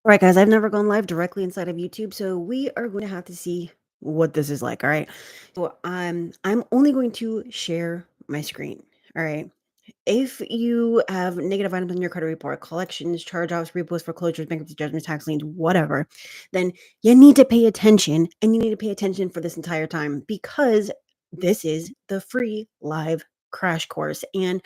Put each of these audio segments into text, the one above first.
All right, guys, I've never gone live directly inside of YouTube, so we are going to have to see what this is like. All right. So I'm only going to share my screen. All right. If you have negative items on your credit report, collections, charge-offs, repos, foreclosures, bankruptcy judgments, tax liens, whatever, then you need to pay attention, and you need to pay attention for this entire time because this is the free live crash course. And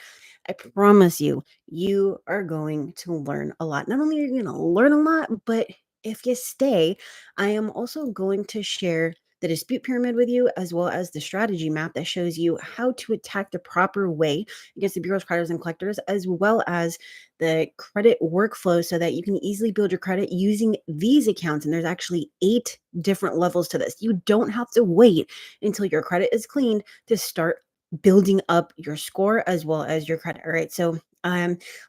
I promise you, you are going to learn a lot. Not only are you going to learn a lot, but if you stay, I am also going to share the dispute pyramid with you, as well as the strategy map that shows you how to attack the proper way against the Bureau's creditors and collectors, as well as the credit workflow so that you can easily build your credit using these accounts. And there's actually 8 different levels to this. You don't have to wait until your credit is cleaned to start building up your score as well as your credit. All right. So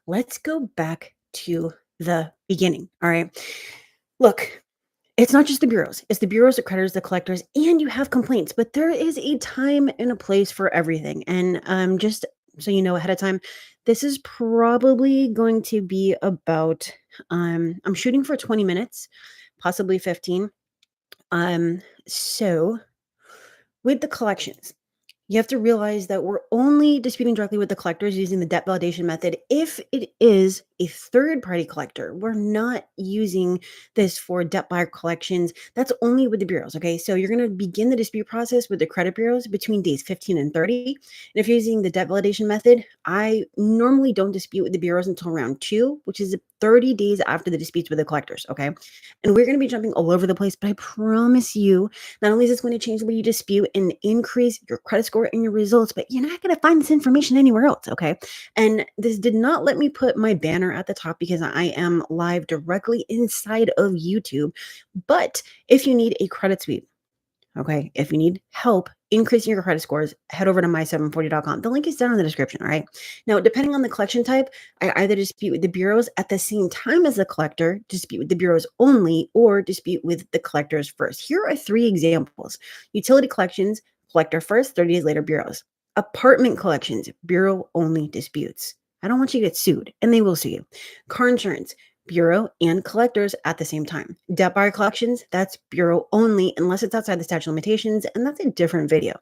let's go back to the beginning. All right. Look, it's not just the bureaus. It's the bureaus, the creditors, the collectors, and you have complaints. But there is a time and a place for everything. And just so you know ahead of time, this is probably going to be about I'm shooting for 20 minutes, possibly 15. So with the collections, you have to realize that we're only disputing directly with the collectors using the debt validation method if it is a third party collector. We're not using this for debt buyer collections. That's only with the bureaus. Okay. So you're going to begin the dispute process with the credit bureaus between days 15 and 30. And if you're using the debt validation method, I normally don't dispute with the bureaus until round 2, which is 30 days after the disputes with the collectors. Okay. And we're going to be jumping all over the place, but I promise you, not only is this going to change the way you dispute and increase your credit score and your results, but you're not going to find this information anywhere else. Okay. And this did not let me put my banner at the top because I am live directly inside of YouTube. But if you need a credit sweep, okay, if you need help increasing your credit scores, head over to my740.com. The link is down in the description. All right. Now, depending on the collection type, I either dispute with the bureaus at the same time as the collector, dispute with the bureaus only, or dispute with the collectors first. Here are 3 examples: utility collections, collector first, 30 days later, bureaus. Apartment collections, bureau only disputes. I don't want you to get sued, and they will sue you. Car insurance, bureau and collectors at the same time. Debt buyer collections, that's bureau only unless it's outside the statute of limitations, and that's a different video.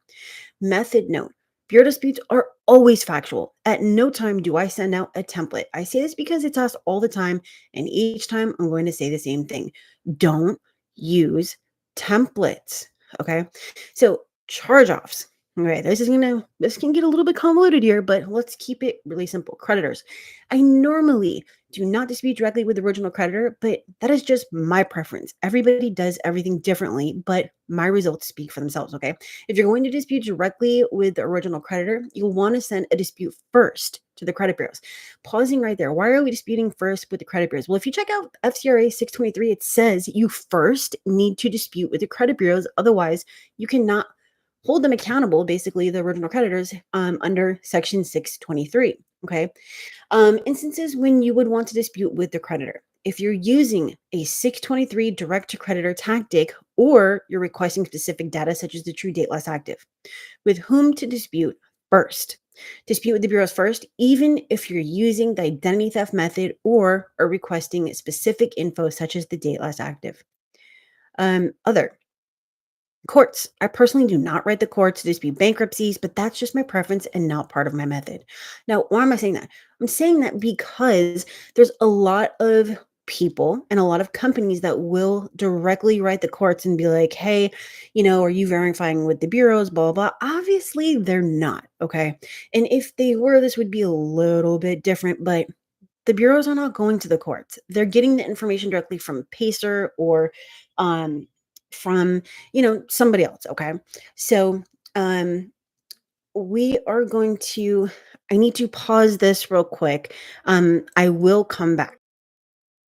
Method note: bureau disputes are always factual. At no time do I send out a template. I say this because it's asked all the time, and each time I'm going to say the same thing. Don't use templates. Okay. So charge offs. All right, this can get a little bit convoluted here, but let's keep it really simple. Creditors. I normally do not dispute directly with the original creditor, but that is just my preference. Everybody does everything differently, but my results speak for themselves. Okay. If you're going to dispute directly with the original creditor, you'll want to send a dispute first to the credit bureaus. Pausing right there. Why are we disputing first with the credit bureaus? Well, if you check out FCRA 623, it says you first need to dispute with the credit bureaus. Otherwise, you cannot hold them accountable, basically the original creditors, under section 623. Okay. Instances when you would want to dispute with the creditor. If you're using a 623 direct to creditor tactic, or you're requesting specific data such as the true date less active, with whom to dispute first. Dispute with the bureaus first, even if you're using the identity theft method or are requesting specific info such as the date less active. Other courts. I personally do not write the courts to dispute bankruptcies, but that's just my preference and not part of my method. Now, why am I saying that? I'm saying that because there's a lot of people and a lot of companies that will directly write the courts and be like, hey, are you verifying with the bureaus, blah, blah, blah. Obviously, they're not. Okay. And if they were, this would be a little bit different, but the bureaus are not going to the courts. They're getting the information directly from Pacer or um, from somebody else. Okay. So um we are going to I need to pause this real quick. I will come back.